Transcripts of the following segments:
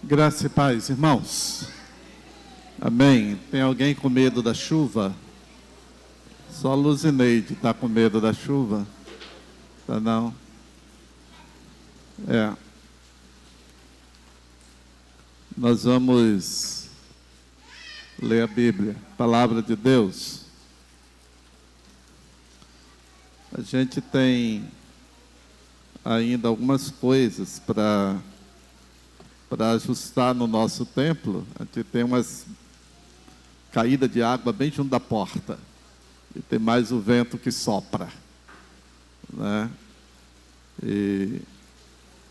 Graça e paz, irmãos. Amém. Tem alguém com medo da chuva? Só a Luzineide está com medo da chuva? Tá não? Nós vamos ler a Bíblia, Palavra de Deus. A gente tem ainda algumas coisas para ajustar no nosso templo. A gente tem umas caídas de água bem junto da porta. E tem mais o vento que sopra, né? E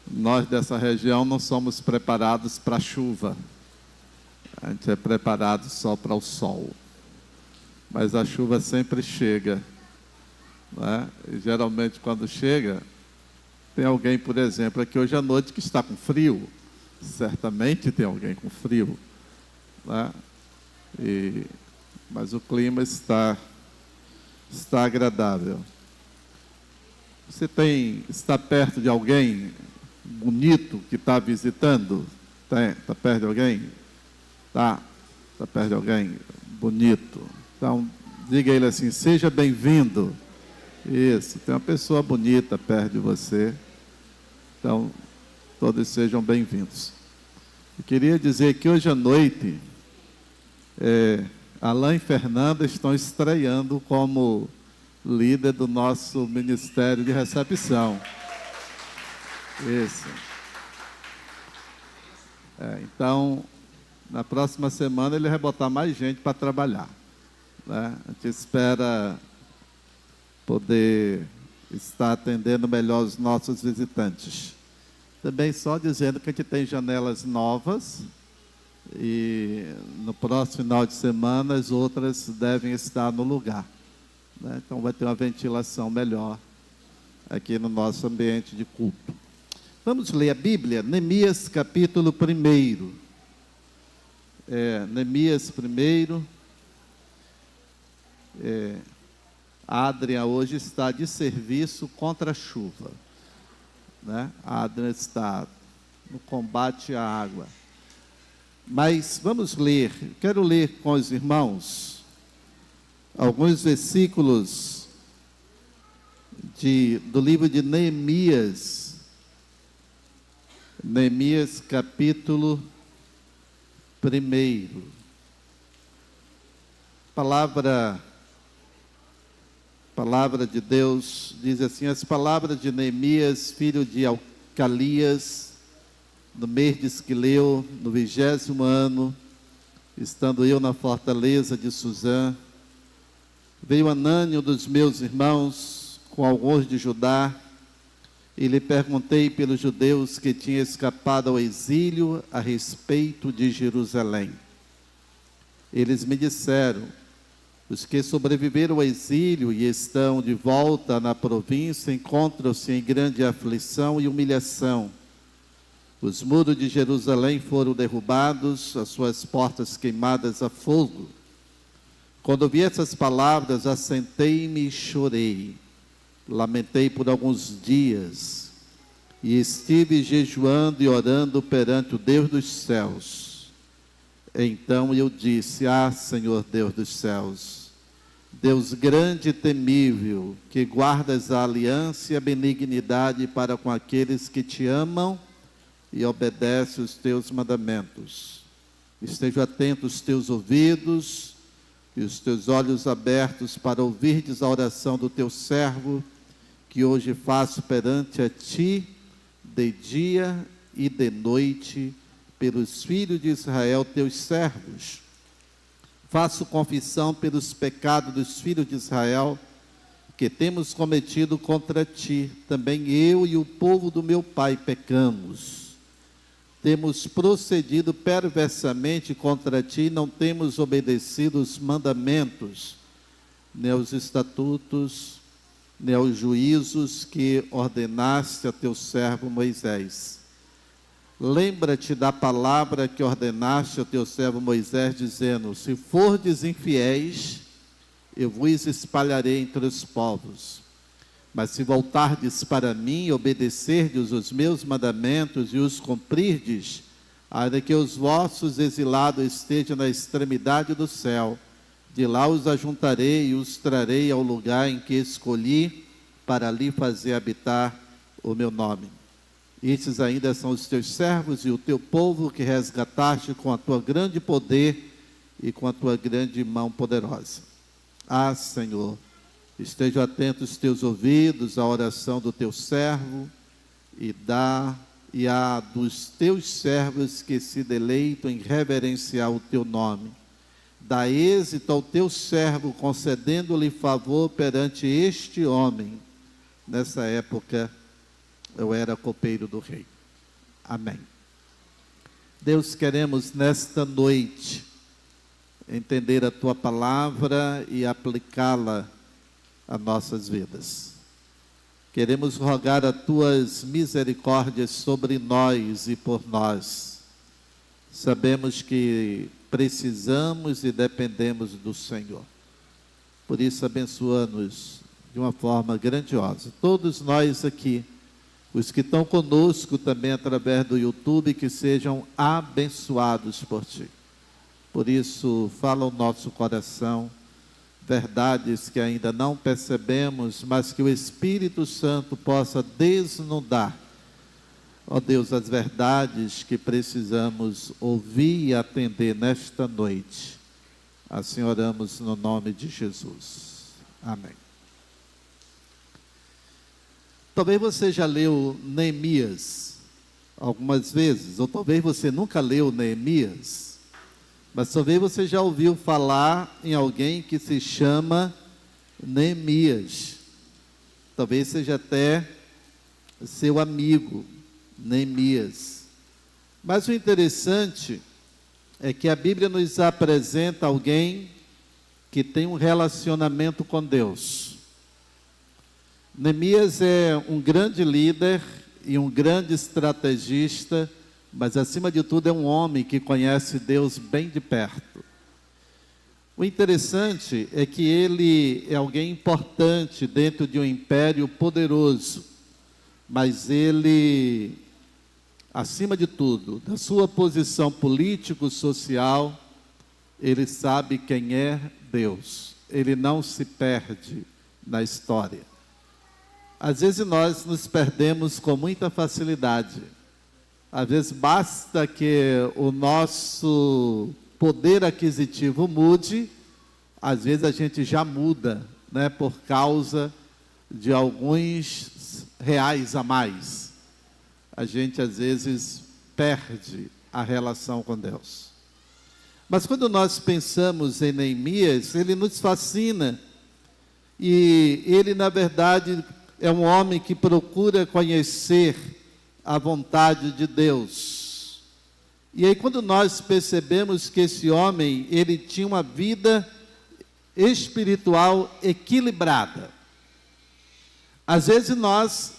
nós dessa região não somos preparados para a chuva. A gente é preparado só para o sol. Mas a chuva sempre chega, né? E geralmente quando chega, tem alguém, por exemplo, aqui hoje à noite que está com frio. Certamente tem alguém com frio, né? Mas o clima está agradável. Você está perto de alguém bonito que está visitando? Está perto de alguém? Está perto de alguém bonito. Então, diga a ele assim: seja bem-vindo. Isso, tem uma pessoa bonita perto de você. Então, todos sejam bem-vindos. Eu queria dizer que hoje à noite, Alain e Fernanda estão estreando como líder do nosso Ministério de Recepção. Isso. Então, na próxima semana ele vai botar mais gente para trabalhar, né? A gente espera poder estar atendendo melhor os nossos visitantes. Também só dizendo que a gente tem janelas novas e no próximo final de semana as outras devem estar no lugar, né? Então vai ter uma ventilação melhor aqui no nosso ambiente de culto. Vamos ler a Bíblia, Neemias capítulo 1. Neemias 1. A Adriana hoje está de serviço contra a chuva, né? A Adriana está no combate à água. Mas vamos ler, quero ler com os irmãos alguns versículos do livro de Neemias. Neemias capítulo 1. Palavra de Deus diz assim: as palavras de Neemias, filho de Alcalias, no mês de Esquileu, no 20º ano, estando eu na fortaleza de Suzã, veio Anani, um dos meus irmãos, com alguns de Judá, e lhe perguntei pelos judeus que tinham escapado ao exílio a respeito de Jerusalém. Eles me disseram: os que sobreviveram ao exílio e estão de volta na província encontram-se em grande aflição e humilhação. Os muros de Jerusalém foram derrubados, as suas portas queimadas a fogo. Quando ouvi essas palavras, assentei-me e chorei. Lamentei por alguns dias e estive jejuando e orando perante o Deus dos céus. Então eu disse: ah, Senhor Deus dos céus, Deus grande e temível, que guardas a aliança e a benignidade para com aqueles que te amam e obedecem os teus mandamentos. Estejam atentos os teus ouvidos e os teus olhos abertos para ouvirdes a oração do teu servo, que hoje faço perante a ti, de dia e de noite, pelos filhos de Israel, teus servos. Faço confissão pelos pecados dos filhos de Israel, que temos cometido contra ti. Também eu e o povo do meu pai pecamos. Temos procedido perversamente contra ti, não temos obedecido os mandamentos, nem os estatutos, nem aos juízos que ordenaste a teu servo Moisés. Lembra-te da palavra que ordenaste ao teu servo Moisés, dizendo: se fordes infiéis, eu vos espalharei entre os povos. Mas se voltardes para mim, obedecerdes os meus mandamentos e os cumprirdes, ainda que os vossos exilados estejam na extremidade do céu, de lá os ajuntarei e os trarei ao lugar em que escolhi, para ali fazer habitar o meu nome. Estes ainda são os teus servos e o teu povo que resgataste com a tua grande poder e com a tua grande mão poderosa. Ah, Senhor, estejam atentos os teus ouvidos à oração do teu servo e a dos teus servos que se deleitam em reverenciar o teu nome. Dá êxito ao teu servo, concedendo-lhe favor perante este homem. Nessa época, eu era copeiro do rei. Amém. Deus, queremos nesta noite entender a tua palavra e aplicá-la a nossas vidas. Queremos rogar as tuas misericórdias sobre nós e por nós. Sabemos que precisamos e dependemos do Senhor. Por isso, abençoa-nos de uma forma grandiosa. Todos nós aqui, os que estão conosco também através do YouTube, que sejam abençoados por ti. Por isso, fala o nosso coração, verdades que ainda não percebemos, mas que o Espírito Santo possa desnudar, ó Deus, as verdades que precisamos ouvir e atender nesta noite. Assim oramos no nome de Jesus. Amém. Talvez você já leu Neemias algumas vezes, ou talvez você nunca leu Neemias, mas talvez você já ouviu falar em alguém que se chama Neemias. Talvez seja até seu amigo, Neemias. Mas o interessante é que a Bíblia nos apresenta alguém que tem um relacionamento com Deus. Neemias é um grande líder e um grande estrategista, mas acima de tudo é um homem que conhece Deus bem de perto. O interessante é que ele é alguém importante dentro de um império poderoso, mas ele, acima de tudo, da sua posição político-social, ele sabe quem é Deus. Ele não se perde na história. Às vezes nós nos perdemos com muita facilidade. Às vezes basta que o nosso poder aquisitivo mude, às vezes a gente já muda, né, por causa de alguns reais a mais. A gente às vezes perde a relação com Deus. Mas quando nós pensamos em Neemias, ele nos fascina. E ele, na verdade, é um homem que procura conhecer a vontade de Deus. E aí quando nós percebemos que esse homem, ele tinha uma vida espiritual equilibrada. Às vezes nós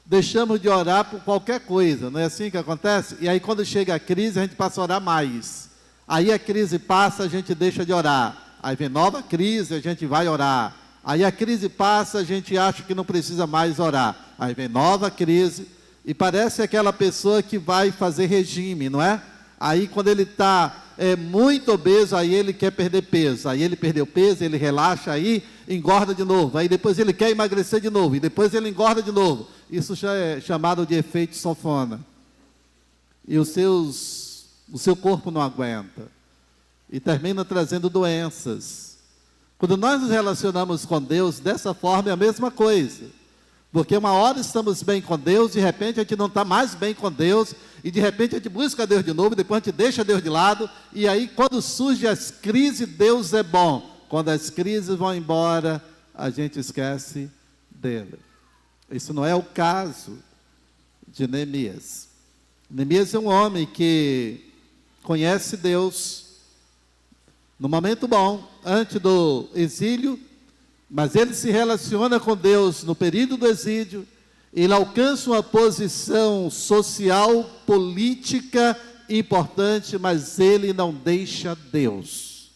deixamos de orar por qualquer coisa, não é assim que acontece? E aí quando chega a crise, a gente passa a orar mais. Aí a crise passa, a gente deixa de orar. Aí vem nova crise, a gente vai orar. Aí a crise passa, a gente acha que não precisa mais orar. Aí vem nova crise, e parece aquela pessoa que vai fazer regime, não é? Aí quando ele está muito obeso, aí ele quer perder peso. Aí ele perdeu peso, ele relaxa, aí engorda de novo. Aí depois ele quer emagrecer de novo, e depois ele engorda de novo. Isso já é chamado de efeito sanfona. E o seu corpo não aguenta. E termina trazendo doenças. Quando nós nos relacionamos com Deus dessa forma, é a mesma coisa. Porque uma hora estamos bem com Deus, de repente a gente não está mais bem com Deus, e de repente a gente busca Deus de novo, depois a gente deixa Deus de lado, e aí quando surgem as crises, Deus é bom. Quando as crises vão embora, a gente esquece dele. Isso não é o caso de Neemias. Neemias é um homem que conhece Deus no momento bom, antes do exílio, mas ele se relaciona com Deus no período do exílio, ele alcança uma posição social, política importante, mas ele não deixa Deus.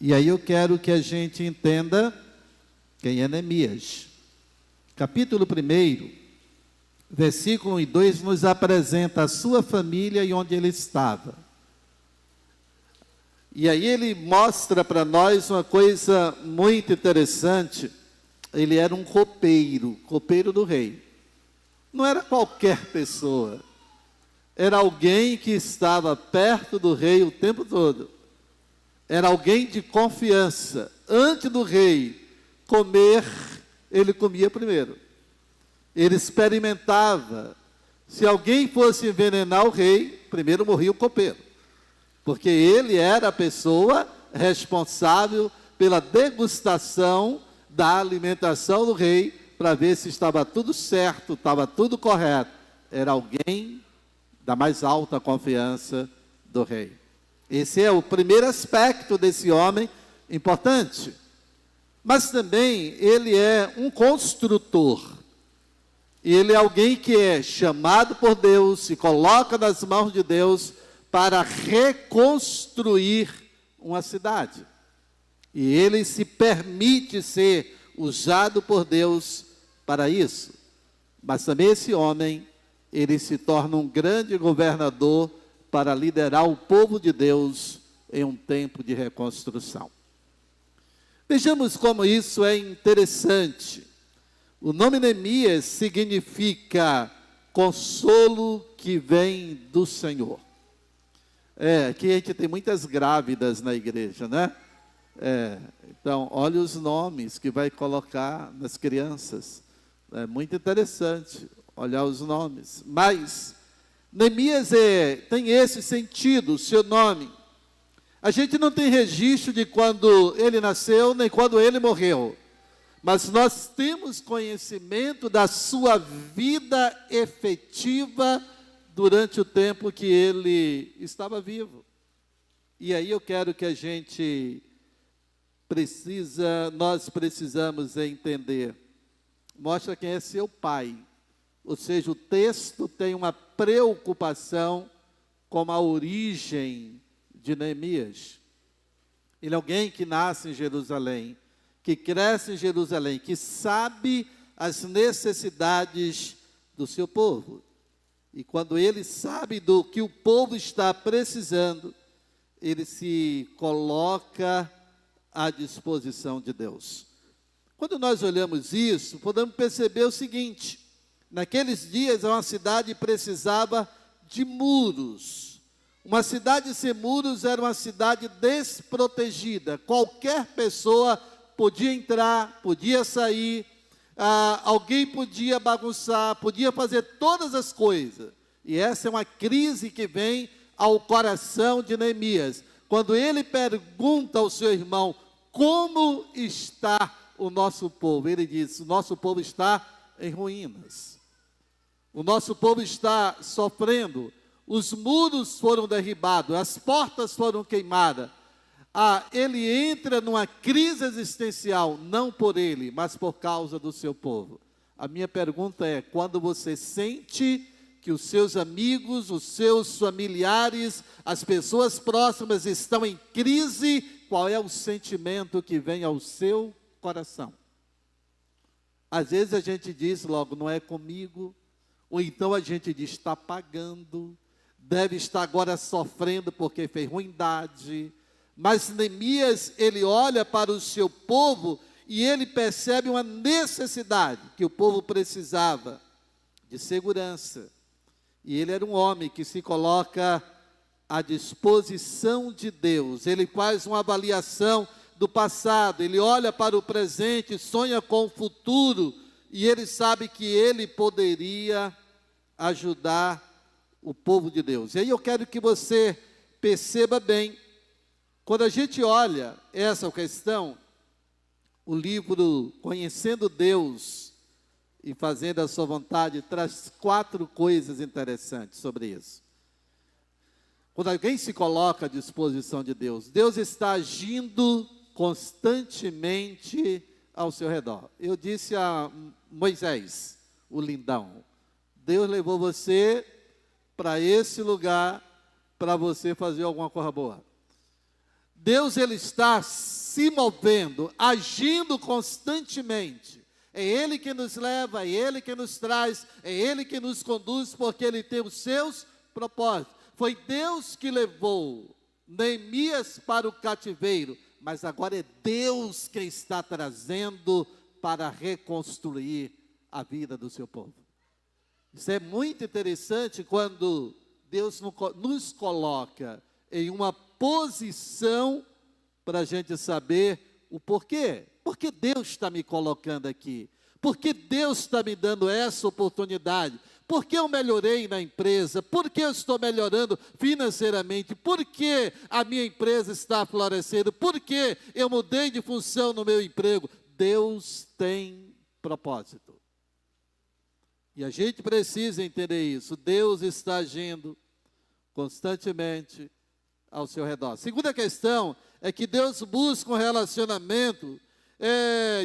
E aí eu quero que a gente entenda quem é Neemias. Capítulo 1, versículo 1 e 2 nos apresenta a sua família e onde ele estava. E aí ele mostra para nós uma coisa muito interessante. Ele era um copeiro do rei. Não era qualquer pessoa. Era alguém que estava perto do rei o tempo todo. Era alguém de confiança. Antes do rei comer, ele comia primeiro. Ele experimentava. Se alguém fosse envenenar o rei, primeiro morria o copeiro. Porque ele era a pessoa responsável pela degustação da alimentação do rei, para ver se estava tudo certo, estava tudo correto. Era alguém da mais alta confiança do rei. Esse é o primeiro aspecto desse homem importante. Mas também ele é um construtor. Ele é alguém que é chamado por Deus, se coloca nas mãos de Deus para reconstruir uma cidade. E ele se permite ser usado por Deus para isso. Mas também esse homem, ele se torna um grande governador para liderar o povo de Deus em um tempo de reconstrução. Vejamos como isso é interessante. O nome Neemias significa consolo que vem do Senhor. Aqui a gente tem muitas grávidas na igreja, né? Então, olha os nomes que vai colocar nas crianças. É muito interessante olhar os nomes. Mas Neemias tem esse sentido, o seu nome. A gente não tem registro de quando ele nasceu, nem quando ele morreu. Mas nós temos conhecimento da sua vida efetiva durante o tempo que ele estava vivo. E aí eu quero que nós precisamos entender. Mostra quem é seu pai. Ou seja, o texto tem uma preocupação com a origem de Neemias. Ele é alguém que nasce em Jerusalém, que cresce em Jerusalém, que sabe as necessidades do seu povo. E quando ele sabe do que o povo está precisando, ele se coloca à disposição de Deus. Quando nós olhamos isso, podemos perceber o seguinte: naqueles dias uma cidade precisava de muros. Uma cidade sem muros era uma cidade desprotegida. Qualquer pessoa podia entrar, podia sair, alguém podia bagunçar, podia fazer todas as coisas. E essa é uma crise que vem ao coração de Neemias. Quando ele pergunta ao seu irmão, como está o nosso povo? Ele diz, o nosso povo está em ruínas. O nosso povo está sofrendo. Os muros foram derribados, as portas foram queimadas. Ele entra numa crise existencial, não por ele, mas por causa do seu povo. A minha pergunta é, quando você sente que os seus amigos, os seus familiares, as pessoas próximas estão em crise, qual é o sentimento que vem ao seu coração? Às vezes a gente diz logo, não é comigo, ou então a gente diz, está pagando, deve estar agora sofrendo porque fez ruindade. Mas Neemias, ele olha para o seu povo e ele percebe uma necessidade que o povo precisava de segurança. E ele era um homem que se coloca à disposição de Deus. Ele faz uma avaliação do passado, ele olha para o presente, sonha com o futuro, e ele sabe que ele poderia ajudar o povo de Deus. E aí eu quero que você perceba bem, quando a gente olha essa questão, o livro Conhecendo Deus e Fazendo a Sua Vontade traz 4 coisas interessantes sobre isso. Quando alguém se coloca à disposição de Deus, Deus está agindo constantemente ao seu redor. Eu disse a Moisés, o lindão, Deus levou você para esse lugar para você fazer alguma coisa boa. Deus, ele está se movendo, agindo constantemente. é Ele que nos leva, é Ele que nos traz, é Ele que nos conduz, porque Ele tem os seus propósitos. Foi Deus que levou Neemias para o cativeiro, mas agora é Deus que está trazendo para reconstruir a vida do seu povo. Isso é muito interessante quando Deus nos coloca em uma posição para a gente saber o porquê. Por que Deus está me colocando aqui? Por que Deus está me dando essa oportunidade? Por que eu melhorei na empresa? Por que eu estou melhorando financeiramente? Por que a minha empresa está florescendo? Por que eu mudei de função no meu emprego? Deus tem propósito. E a gente precisa entender isso. Deus está agindo constantemente ao seu redor. Segunda questão é que Deus busca um relacionamento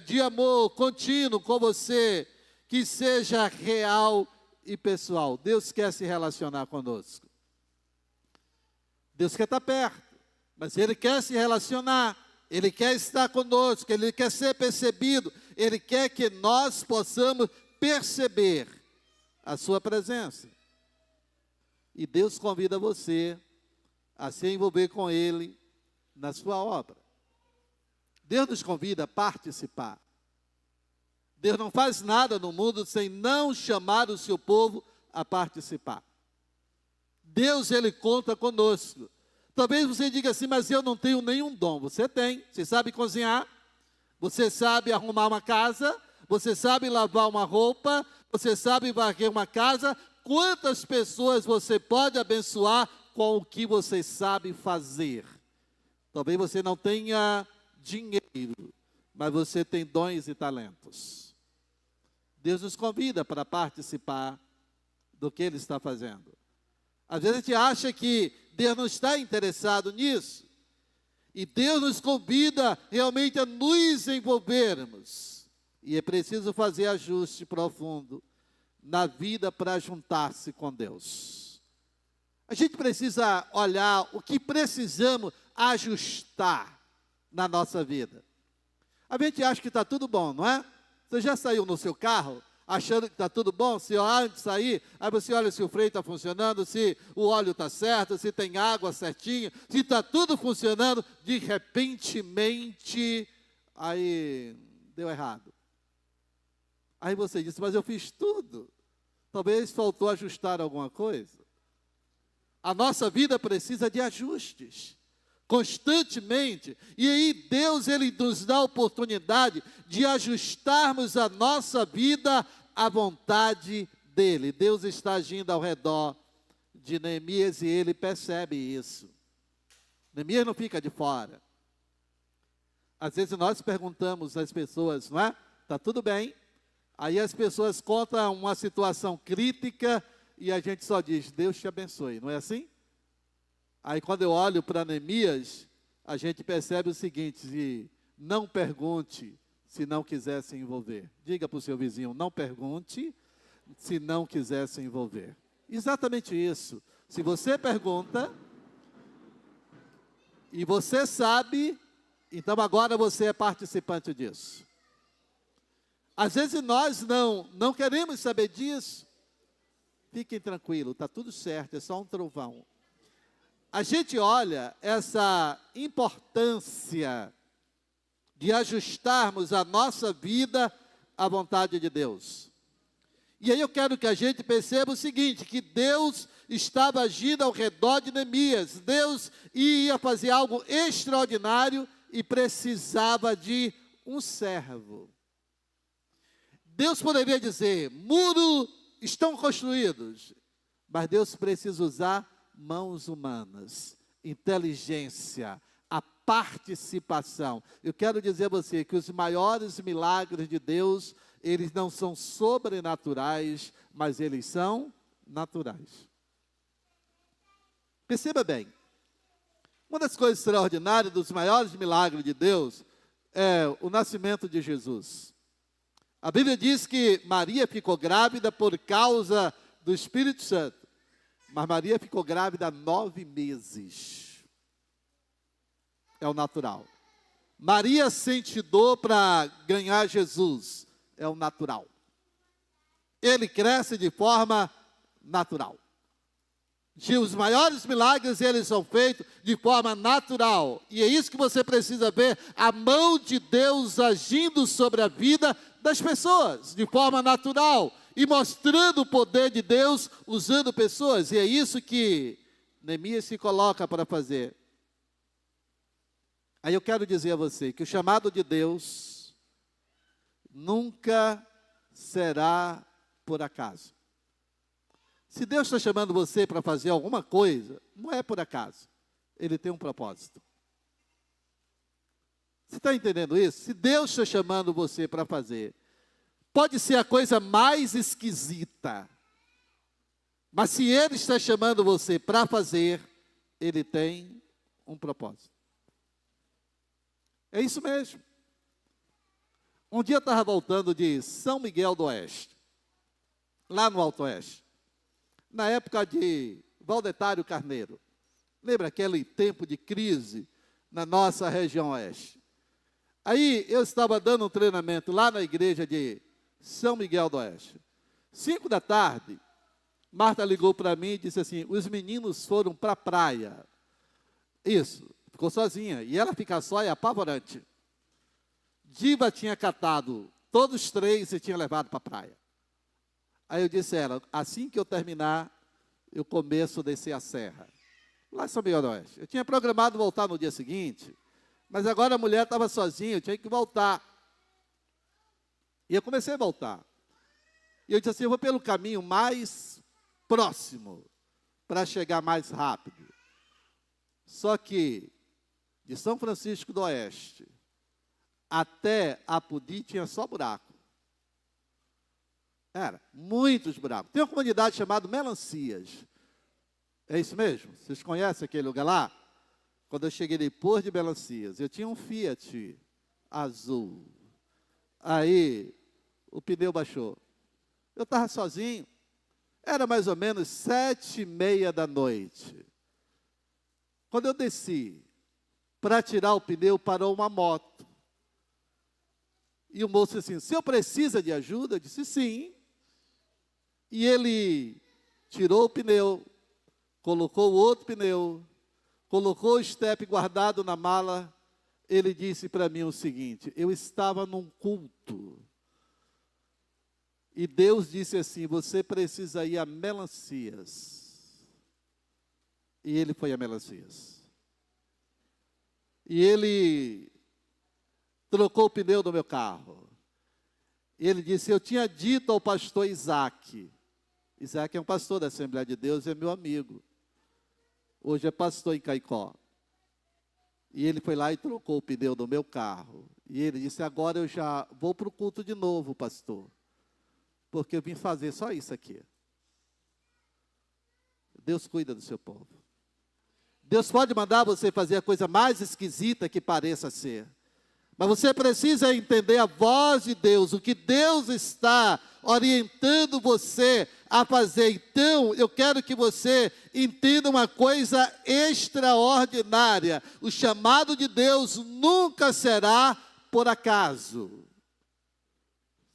de amor contínuo com você, que seja real e pessoal. Deus quer se relacionar conosco. Deus quer estar perto, mas Ele quer se relacionar, Ele quer estar conosco, Ele quer ser percebido, Ele quer que nós possamos perceber a sua presença. E Deus convida você a se envolver com Ele na sua obra. Deus nos convida a participar. Deus não faz nada no mundo sem não chamar o seu povo a participar. Deus, Ele conta conosco. Talvez você diga assim, mas eu não tenho nenhum dom. Você tem. Você sabe cozinhar, você sabe arrumar uma casa, você sabe lavar uma roupa, você sabe varrer uma casa. Quantas pessoas você pode abençoar com o que você sabe fazer? Talvez você não tenha dinheiro, mas você tem dons e talentos. Deus nos convida para participar do que Ele está fazendo. Às vezes a gente acha que Deus não está interessado nisso, e Deus nos convida realmente a nos envolvermos, e é preciso fazer ajuste profundo na vida para juntar-se com Deus. A gente precisa olhar o que precisamos ajustar na nossa vida. A gente acha que está tudo bom, não é? Você já saiu no seu carro achando que está tudo bom? Se antes de sair, aí você olha se o freio está funcionando, se o óleo está certo, se tem água certinho, se está tudo funcionando, de repentemente, aí deu errado. Aí você diz, mas eu fiz tudo. Talvez faltou ajustar alguma coisa. A nossa vida precisa de ajustes, constantemente. E aí Deus, Ele nos dá a oportunidade de ajustarmos a nossa vida à vontade dEle. Deus está agindo ao redor de Neemias e ele percebe isso. Neemias não fica de fora. Às vezes nós perguntamos às pessoas, não é? Está tudo bem? Aí as pessoas contam uma situação crítica e a gente só diz, Deus te abençoe, não é assim? Aí quando eu olho para Neemias, a gente percebe o seguinte, não pergunte se não quiser se envolver. Diga para o seu vizinho, não pergunte se não quiser se envolver. Exatamente isso. Se você pergunta e você sabe, então agora você é participante disso. Às vezes nós não queremos saber disso. Fiquem tranquilos, está tudo certo, é só um trovão. A gente olha essa importância de ajustarmos a nossa vida à vontade de Deus. E aí eu quero que a gente perceba o seguinte, que Deus estava agindo ao redor de Neemias. Deus ia fazer algo extraordinário e precisava de um servo. Deus poderia dizer, muros estão construídos, mas Deus precisa usar mãos humanas, inteligência, a participação. Eu quero dizer a você que os maiores milagres de Deus, eles não são sobrenaturais, mas eles são naturais. Perceba bem, uma das coisas extraordinárias, dos maiores milagres de Deus, é o nascimento de Jesus. A Bíblia diz que Maria ficou grávida por causa do Espírito Santo. Mas Maria ficou grávida há 9 meses. É o natural. Maria sente dor para ganhar Jesus. é o natural. Ele cresce de forma natural. Os maiores milagres, eles são feitos de forma natural. E é isso que você precisa ver, a mão de Deus agindo sobre a vida das pessoas, de forma natural. E mostrando o poder de Deus usando pessoas. E é isso que Neemias se coloca para fazer. Aí eu quero dizer a você que o chamado de Deus nunca será por acaso. Se Deus está chamando você para fazer alguma coisa, não é por acaso. Ele tem um propósito. Você está entendendo isso? Se Deus está chamando você para fazer, pode ser a coisa mais esquisita, mas se Ele está chamando você para fazer, Ele tem um propósito. É isso mesmo. Um dia eu estava voltando de São Miguel do Oeste, lá no Alto Oeste, na época de Valdetário Carneiro. Lembra aquele tempo de crise na nossa região oeste? Aí eu estava dando um treinamento lá na igreja de São Miguel do Oeste. 5 da tarde, Marta ligou para mim e disse assim, os meninos foram para a praia. Isso, ficou sozinha. E ela ficar só é apavorante. Diva tinha catado todos 3 e tinha levado para a praia. Aí eu disse a ela, assim que eu terminar, eu começo a descer a serra. Lá em São Miguel do Oeste. Eu tinha programado voltar no dia seguinte, mas agora a mulher estava sozinha, eu tinha que voltar. E eu comecei a voltar. E eu disse assim, eu vou pelo caminho mais próximo, para chegar mais rápido. Só que, de São Francisco do Oeste, até Apodi tinha só buraco. Era, muitos buracos. Tem uma comunidade chamada Melancias. É isso mesmo? Vocês conhecem aquele lugar lá? Quando eu cheguei depois de Melancias, eu tinha um Fiat azul. Aí, o pneu baixou. Eu estava sozinho. Era mais ou menos 7h30 da noite. Quando eu desci, para tirar o pneu, parou uma moto. E o moço disse assim, o senhor precisa de ajuda? Eu disse, sim. E ele tirou o pneu, colocou o outro pneu, colocou o step guardado na mala. Ele disse para mim o seguinte, eu estava num culto. E Deus disse assim, você precisa ir a Melancias. E ele foi a Melancias. E ele trocou o pneu do meu carro. E ele disse, eu tinha dito ao pastor Isaac. Isaac é um pastor da Assembleia de Deus, é meu amigo. Hoje é pastor em Caicó. E ele foi lá e trocou o pneu do meu carro. E ele disse, agora eu já vou para o culto de novo, pastor. Porque eu vim fazer só isso aqui. Deus cuida do seu povo. Deus pode mandar você fazer a coisa mais esquisita que pareça ser. Mas você precisa entender a voz de Deus, o que Deus está orientando você a fazer. Então, eu quero que você entenda uma coisa extraordinária. O chamado de Deus nunca será por acaso.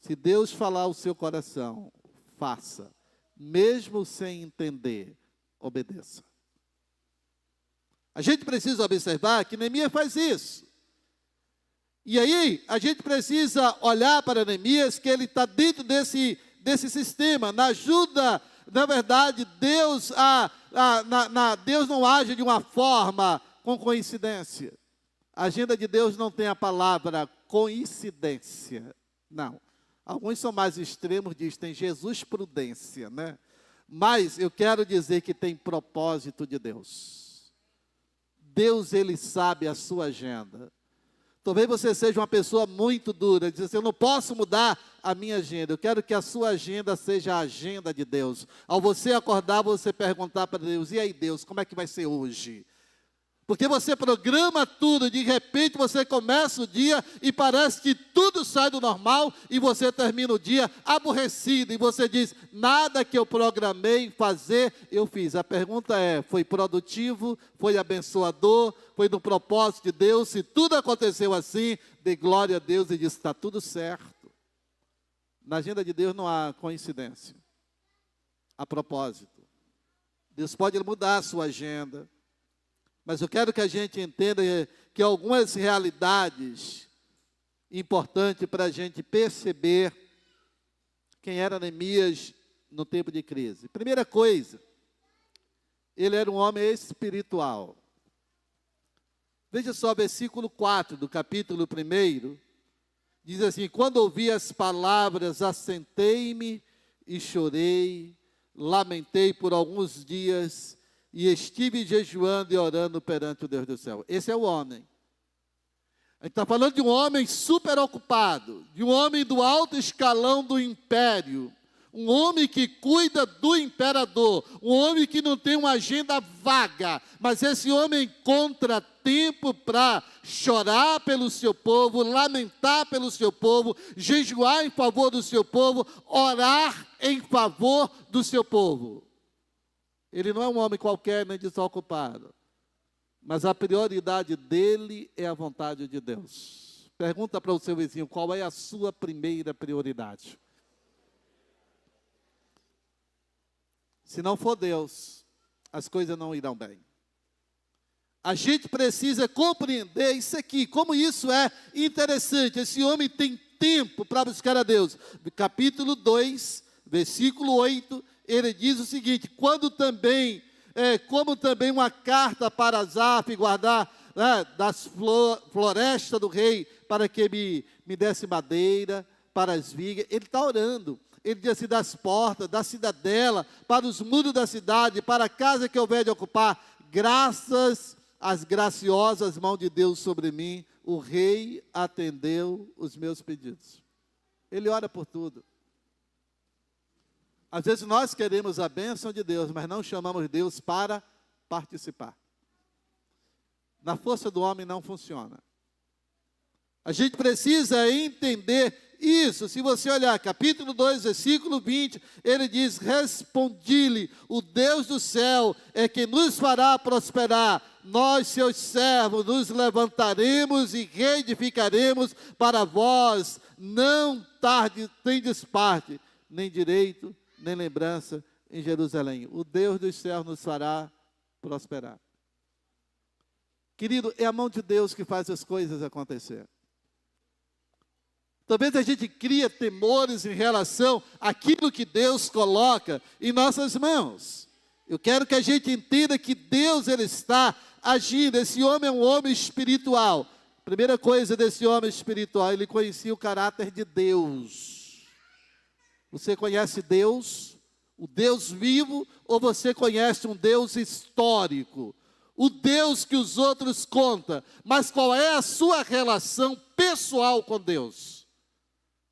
Se Deus falar ao seu coração, faça. Mesmo sem entender, obedeça. A gente precisa observar que Neemias faz isso. E aí, a gente precisa olhar para Neemias, que ele está dentro desse sistema, na ajuda, na verdade, Deus não age de uma forma com coincidência. A agenda de Deus não tem a palavra coincidência, não. Alguns são mais extremos, dizem, tem Jesus prudência, né? Mas eu quero dizer que tem propósito de Deus. Deus, Ele sabe a sua agenda. Talvez você seja uma pessoa muito dura, diz assim, eu não posso mudar a minha agenda, eu quero que a sua agenda seja a agenda de Deus. Ao você acordar, você perguntar para Deus, e aí Deus, como é que vai ser hoje? Porque você programa tudo, de repente você começa o dia e parece que tudo sai do normal e você termina o dia aborrecido. E você diz, nada que eu programei fazer, eu fiz. A pergunta é, foi produtivo, foi abençoador, foi no propósito de Deus? Se tudo aconteceu assim, dê glória a Deus e diz, está tudo certo. Na agenda de Deus não há coincidência, há propósito. Deus pode mudar a sua agenda, mas eu quero que a gente entenda que algumas realidades importantes para a gente perceber quem era Neemias no tempo de crise. Primeira coisa, ele era um homem espiritual. Veja só, versículo 4 do capítulo 1, diz assim: quando ouvi as palavras, assentei-me e chorei, lamentei por alguns dias, e estive jejuando e orando perante o Deus do céu. Esse é o homem. A gente está falando de um homem super ocupado, de um homem do alto escalão do império, um homem que cuida do imperador, um homem que não tem uma agenda vaga, mas esse homem encontra tempo para chorar pelo seu povo, lamentar pelo seu povo, jejuar em favor do seu povo, orar em favor do seu povo. Ele não é um homem qualquer, nem desocupado, mas a prioridade dele é a vontade de Deus. Pergunta para o seu vizinho, qual é a sua primeira prioridade? Se não for Deus, as coisas não irão bem. A gente precisa compreender isso aqui, como isso é interessante. Esse homem tem tempo para buscar a Deus. Capítulo 2, versículo 8, ele diz o seguinte: como também uma carta para Asaf guardar das florestas do rei, para que me desse madeira para as vigas. Ele está orando. Ele diz assim: das portas, da cidadela, para os muros da cidade, para a casa que houver de ocupar, graças às graciosas mãos de Deus sobre mim, o rei atendeu os meus pedidos. Ele ora por tudo. Às vezes nós queremos a bênção de Deus, mas não chamamos Deus para participar. Na força do homem não funciona. A gente precisa entender isso. Se você olhar capítulo 2, versículo 20, ele diz: respondi-lhe, o Deus do céu é quem nos fará prosperar. Nós, seus servos, nos levantaremos e reedificaremos para vós. Não tendes parte, nem direito, nem lembrança em Jerusalém. O Deus dos céus nos fará prosperar. Querido, é a mão de Deus que faz as coisas acontecer. Talvez a gente cria temores em relação àquilo que Deus coloca em nossas mãos. Eu quero que a gente entenda que Deus, Ele está agindo. Esse homem é um homem espiritual. Primeira coisa desse homem espiritual, ele conhecia o caráter de Deus. Você conhece Deus, o Deus vivo, ou você conhece um Deus histórico? O Deus que os outros contam, mas qual é a sua relação pessoal com Deus?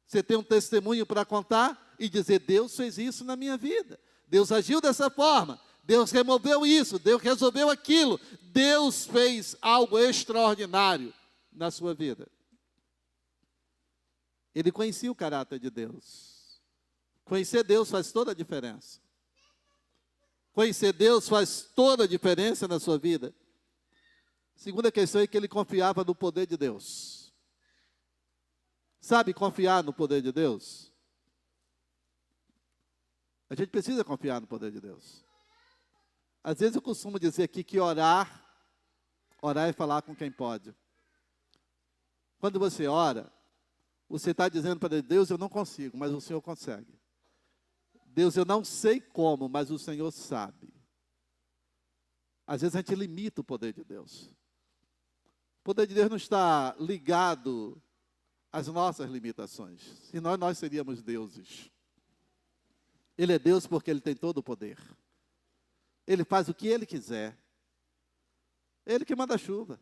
Você tem um testemunho para contar e dizer: Deus fez isso na minha vida, Deus agiu dessa forma, Deus removeu isso, Deus resolveu aquilo, Deus fez algo extraordinário na sua vida. Ele conhecia o caráter de Deus. Conhecer Deus faz toda a diferença. Conhecer Deus faz toda a diferença na sua vida. Segunda questão é que ele confiava no poder de Deus. Sabe confiar no poder de Deus? A gente precisa confiar no poder de Deus. Às vezes eu costumo dizer aqui que orar é falar com quem pode. Quando você ora, você está dizendo para Deus: eu não consigo, mas o Senhor consegue. Deus, eu não sei como, mas o Senhor sabe. Às vezes a gente limita o poder de Deus. O poder de Deus não está ligado às nossas limitações, senão nós seríamos deuses. Ele é Deus porque Ele tem todo o poder. Ele faz o que Ele quiser. Ele que manda a chuva.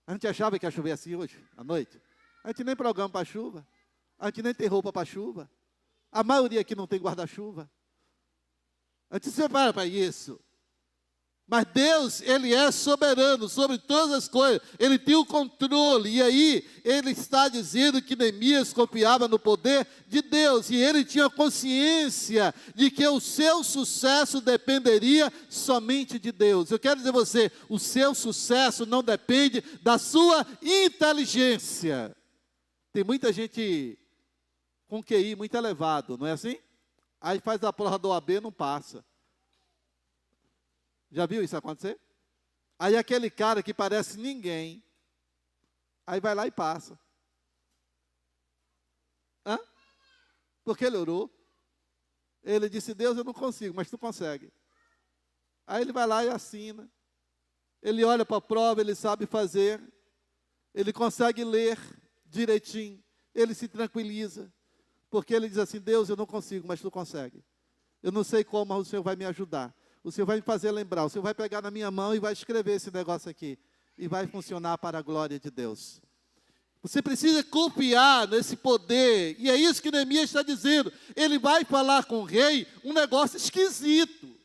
A gente achava que ia chover assim hoje, à noite. A gente nem programa para a chuva. A gente nem tem roupa para a chuva. A maioria aqui não tem guarda-chuva. A gente se prepara para isso. Mas Deus, Ele é soberano sobre todas as coisas. Ele tem o controle. E aí, Ele está dizendo que Neemias confiava no poder de Deus. E ele tinha consciência de que o seu sucesso dependeria somente de Deus. Eu quero dizer a você, o seu sucesso não depende da sua inteligência. Tem muita gente com QI muito elevado, não é assim? Aí faz a prova do OAB, não passa. Já viu isso acontecer? Aí aquele cara que parece ninguém, aí vai lá e passa. Hã? Porque ele orou. Ele disse, Deus, eu não consigo, mas tu consegue. Aí ele vai lá e assina. Ele olha para a prova, ele sabe fazer. Ele consegue ler direitinho. Ele se tranquiliza. Porque ele diz assim, Deus, eu não consigo, mas tu consegue. Eu não sei como, mas o Senhor vai me ajudar. O Senhor vai me fazer lembrar. O Senhor vai pegar na minha mão e vai escrever esse negócio aqui. E vai funcionar para a glória de Deus. Você precisa confiar nesse poder. E é isso que Neemias está dizendo. Ele vai falar com o rei um negócio esquisito.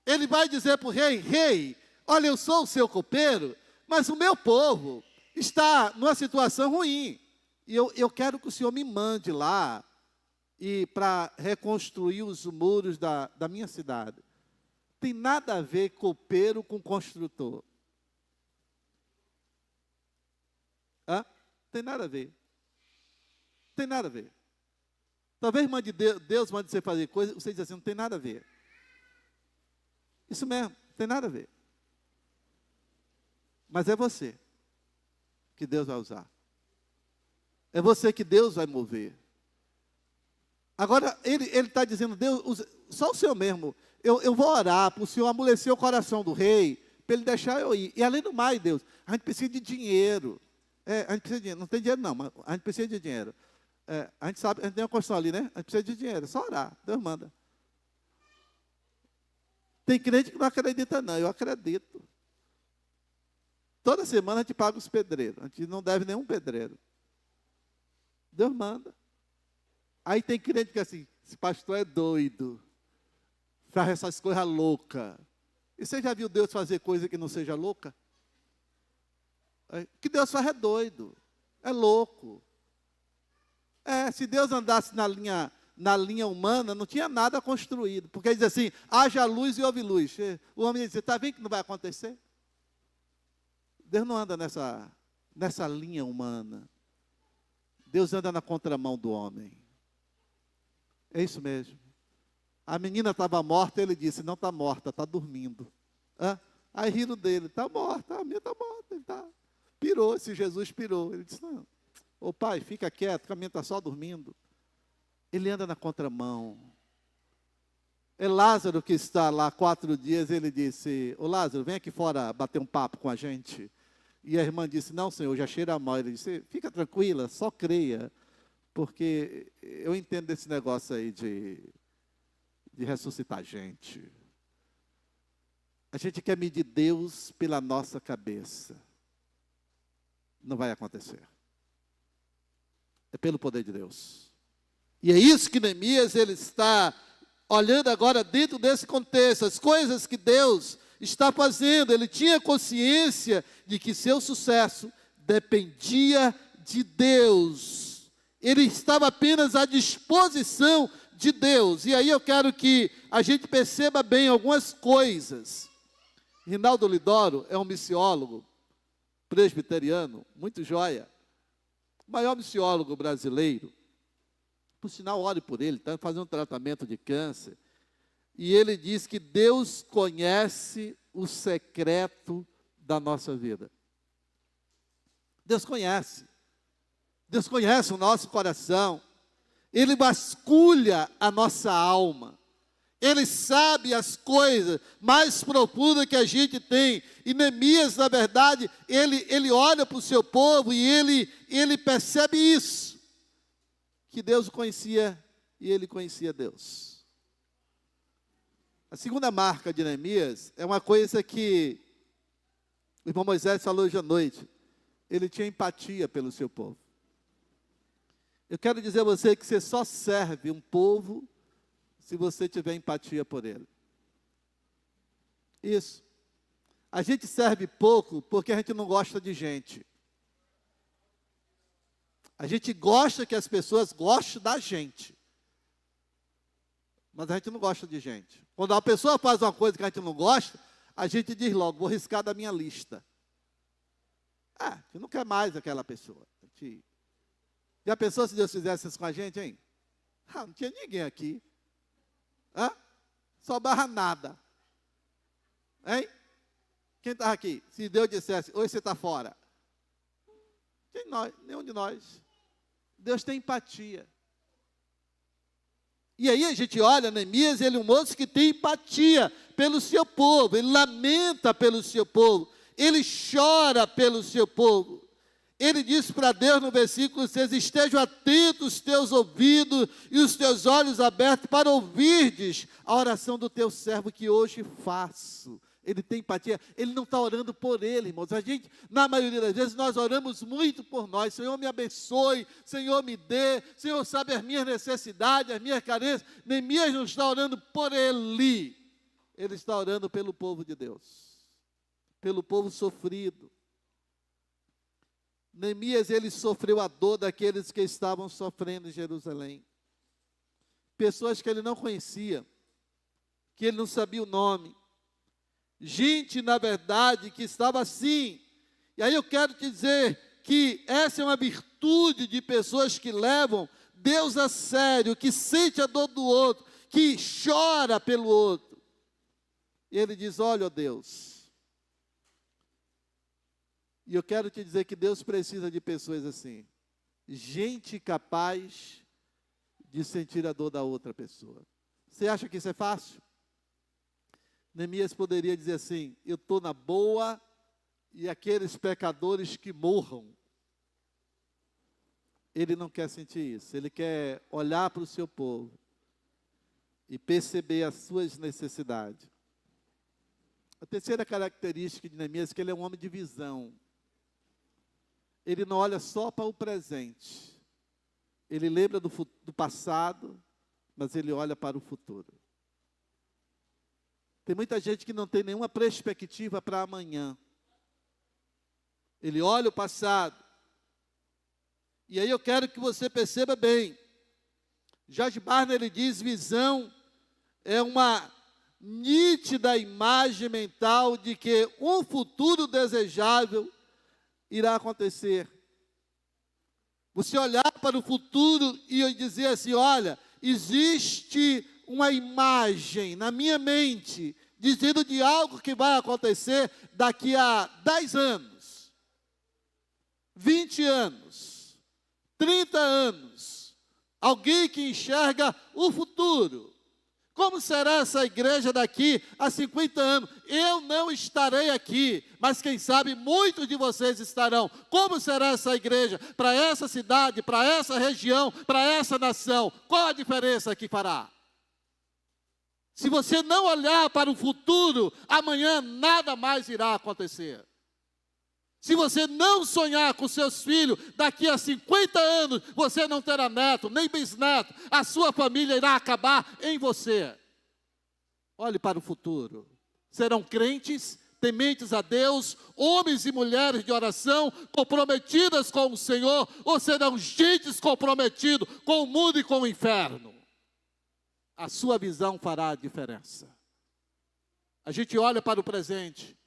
Ele vai dizer para o rei, rei, olha, eu sou o seu copeiro, mas o meu povo está numa situação ruim. E eu quero que o Senhor me mande lá para reconstruir os muros da minha cidade. Tem nada a ver copeiro com construtor. Hã? Tem nada a ver. Tem nada a ver. Talvez Deus mande você fazer coisa, você diz assim, não tem nada a ver. Isso mesmo, não tem nada a ver. Mas é você que Deus vai usar. É você que Deus vai mover. Agora, ele está dizendo, Deus, só o Senhor mesmo. Eu vou orar para o Senhor amolecer o coração do rei, para ele deixar eu ir. E além do mais, Deus, a gente precisa de dinheiro. A gente precisa de dinheiro. Não tem dinheiro não, mas a gente precisa de dinheiro. A gente sabe, a gente tem uma construção ali, né? A gente precisa de dinheiro, é só orar. Deus manda. Tem crente que não acredita não, eu acredito. Toda semana a gente paga os pedreiros. A gente não deve nenhum pedreiro. Deus manda. Aí tem crente que assim, esse pastor é doido. Faz essas coisas loucas. E você já viu Deus fazer coisa que não seja louca? O que Deus faz é doido. É louco. Se Deus andasse na linha humana, não tinha nada construído. Porque ele diz assim, haja luz e houve luz. O homem diz, você está vendo que não vai acontecer? Deus não anda nessa linha humana. Deus anda na contramão do homem. É isso mesmo. A menina estava morta, ele disse, não está morta, está dormindo. Aí riram dele, está morta, a minha está morta. Ele pirou, esse Jesus pirou. Ele disse, não, ô pai, fica quieto, que a minha está só dormindo. Ele anda na contramão. É Lázaro que está lá 4 dias, ele disse, ô Lázaro, vem aqui fora bater um papo com a gente. E a irmã disse, não senhor, já cheira mal. Ele disse, fica tranquila, só creia, porque eu entendo desse negócio aí de ressuscitar gente. A gente quer medir Deus pela nossa cabeça. Não vai acontecer. É pelo poder de Deus. E é isso que Neemias ele está olhando agora dentro desse contexto, as coisas que Deus está fazendo. Ele tinha consciência de que seu sucesso dependia de Deus. Ele estava apenas à disposição de Deus. E aí eu quero que a gente perceba bem algumas coisas. Rinaldo Lidoro é um missiólogo presbiteriano, muito joia. O maior missiólogo brasileiro. Por sinal, ore por ele, está fazendo um tratamento de câncer. E ele diz que Deus conhece o secreto da nossa vida. Deus conhece. Deus conhece o nosso coração. Ele vasculha a nossa alma. Ele sabe as coisas mais profundas que a gente tem. E Neemias, na verdade, ele olha para o seu povo e ele percebe isso. Que Deus o conhecia e ele conhecia Deus. A segunda marca de Neemias é uma coisa que o irmão Moisés falou hoje à noite. Ele tinha empatia pelo seu povo. Eu quero dizer a você que você só serve um povo se você tiver empatia por ele. Isso. A gente serve pouco porque a gente não gosta de gente. A gente gosta que as pessoas gostem da gente. Mas a gente não gosta de gente. Quando a pessoa faz uma coisa que a gente não gosta, a gente diz logo, vou riscar da minha lista. A gente não quer mais aquela pessoa. A gente Já pensou se Deus fizesse isso com a gente, hein? Não tinha ninguém aqui. Só barra nada. Hein? Quem estava aqui? Se Deus dissesse, hoje você está fora. Nenhum de nós. Deus tem empatia. E aí a gente olha, Neemias, ele é um moço que tem empatia pelo seu povo, ele lamenta pelo seu povo, ele chora pelo seu povo. Ele diz para Deus no versículo 6, estejam atentos os teus ouvidos e os teus olhos abertos para ouvirdes a oração do teu servo que hoje faço. Ele tem empatia, ele não está orando por ele, irmãos. A gente, na maioria das vezes, nós oramos muito por nós. Senhor, me abençoe, Senhor, me dê, Senhor, sabe as minhas necessidades, as minhas carências. Neemias não está orando por ele está orando pelo povo de Deus, pelo povo sofrido. Neemias, ele sofreu a dor daqueles que estavam sofrendo em Jerusalém. Pessoas que ele não conhecia, que ele não sabia o nome. Gente, na verdade, que estava assim. E aí eu quero te dizer que essa é uma virtude de pessoas que levam Deus a sério, que sente a dor do outro, que chora pelo outro. E ele diz, olha, ó Deus, e eu quero te dizer que Deus precisa de pessoas assim. Gente capaz de sentir a dor da outra pessoa. Você acha que isso é fácil? Neemias poderia dizer assim, eu estou na boa e aqueles pecadores que morram. Ele não quer sentir isso, ele quer olhar para o seu povo e perceber as suas necessidades. A terceira característica de Neemias é que ele é um homem de visão. Ele não olha só para o presente, ele lembra do passado, mas ele olha para o futuro. Tem muita gente que não tem nenhuma perspectiva para amanhã. Ele olha o passado. E aí eu quero que você perceba bem. George Barna, ele diz, visão é uma nítida imagem mental de que um futuro desejável irá acontecer. Você olhar para o futuro e dizer assim, olha, existe uma imagem na minha mente, dizendo de algo que vai acontecer daqui a 10 anos, 20 anos, 30 anos, alguém que enxerga o futuro. Como será essa igreja daqui a 50 anos? Eu não estarei aqui, mas quem sabe muitos de vocês estarão. Como será essa igreja para essa cidade, para essa região, para essa nação? Qual a diferença que fará? Se você não olhar para o futuro, amanhã nada mais irá acontecer. Se você não sonhar com seus filhos, daqui a 50 anos, você não terá neto, nem bisneto, a sua família irá acabar em você. Olhe para o futuro. Serão crentes, tementes a Deus, homens e mulheres de oração, comprometidas com o Senhor, ou serão gentes comprometidos com o mundo e com o inferno? A sua visão fará a diferença. A gente olha para o presente,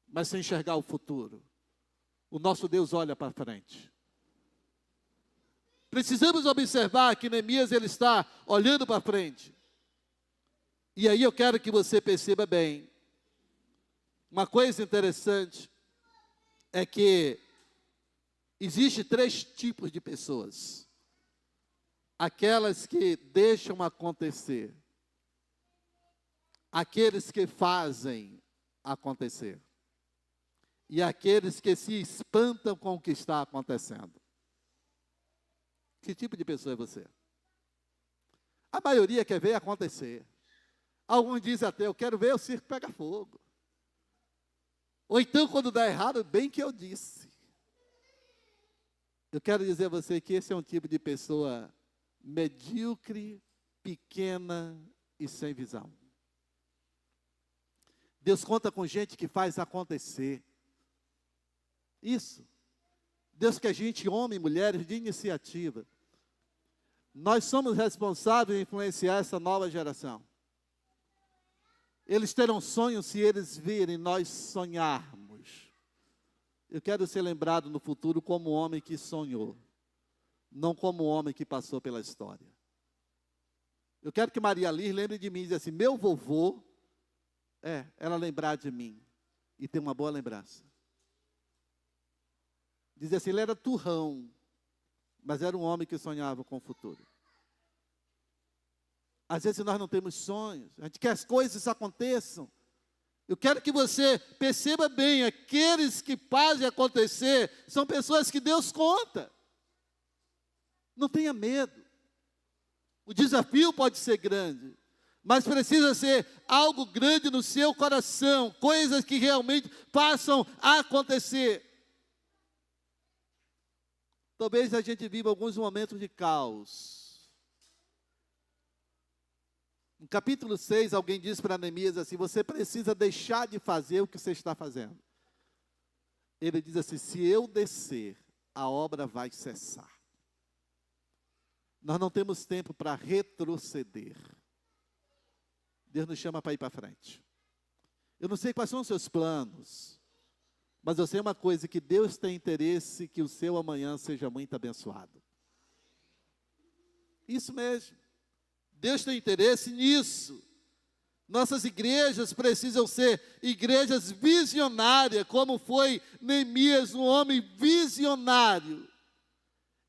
mas sem enxergar o futuro. O nosso Deus olha para frente. Precisamos observar que Neemias ele está olhando para frente. E aí eu quero que você perceba bem. Uma coisa interessante é que existe 3 tipos de pessoas. Aquelas que deixam acontecer, aqueles que fazem acontecer, e aqueles que se espantam com o que está acontecendo. Que tipo de pessoa é você? A maioria quer ver acontecer. Alguns dizem até, eu quero ver o circo pegar fogo. Ou então, quando dá errado, bem que eu disse. Eu quero dizer a você que esse é um tipo de pessoa medíocre, pequena e sem visão. Deus conta com gente que faz acontecer. Isso. Deus quer gente, homens e mulheres de iniciativa. Nós somos responsáveis em influenciar essa nova geração. Eles terão sonhos se eles virem nós sonharmos. Eu quero ser lembrado no futuro como um homem que sonhou. não como um homem que passou pela história. Eu quero que Maria Liz lembre de mim e diga assim, meu vovô, ela lembrar de mim e ter uma boa lembrança. Diz assim, ele era turrão, mas era um homem que sonhava com o futuro. Às vezes nós não temos sonhos, a gente quer as coisas aconteçam. Eu quero que você perceba bem, aqueles que fazem acontecer, são pessoas que Deus conta. Não tenha medo. O desafio pode ser grande, mas precisa ser algo grande no seu coração, coisas que realmente passam a acontecer. Talvez a gente viva alguns momentos de caos. No capítulo 6, alguém diz para Neemias assim, você precisa deixar de fazer o que você está fazendo. Ele diz assim, se eu descer, a obra vai cessar. Nós não temos tempo para retroceder. Deus nos chama para ir para frente. Eu não sei quais são os seus planos, mas eu sei uma coisa, que Deus tem interesse que o seu amanhã seja muito abençoado. Isso mesmo. Deus tem interesse nisso. Nossas igrejas precisam ser igrejas visionárias, como foi Neemias, um homem visionário.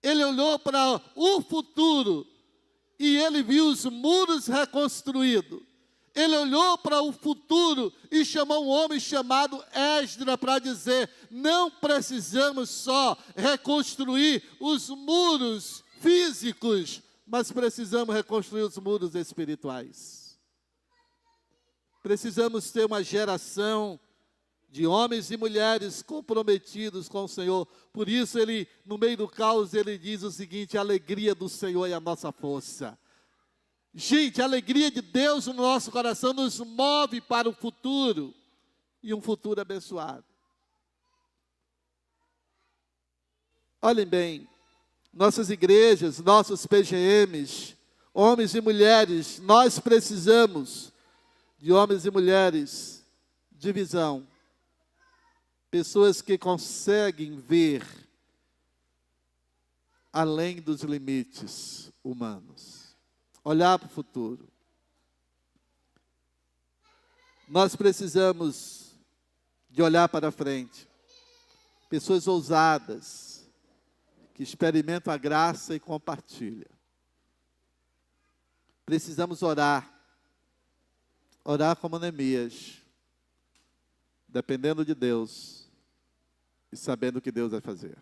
Ele olhou para o futuro e ele viu os muros reconstruídos. Ele olhou para o futuro e chamou um homem chamado Esdras para dizer, não precisamos só reconstruir os muros físicos, mas precisamos reconstruir os muros espirituais. Precisamos ter uma geração de homens e mulheres comprometidos com o Senhor. Por isso, ele, no meio do caos, ele diz o seguinte, a alegria do Senhor é a nossa força. Gente, a alegria de Deus no nosso coração nos move para o futuro, e um futuro abençoado. Olhem bem, nossas igrejas, nossos PGMs, homens e mulheres, nós precisamos de homens e mulheres de visão. Pessoas que conseguem ver além dos limites humanos. Olhar para o futuro. Nós precisamos de olhar para frente. Pessoas ousadas, que experimentam a graça e compartilham. Precisamos orar. Orar como Neemias. Dependendo de Deus. E sabendo o que Deus vai fazer.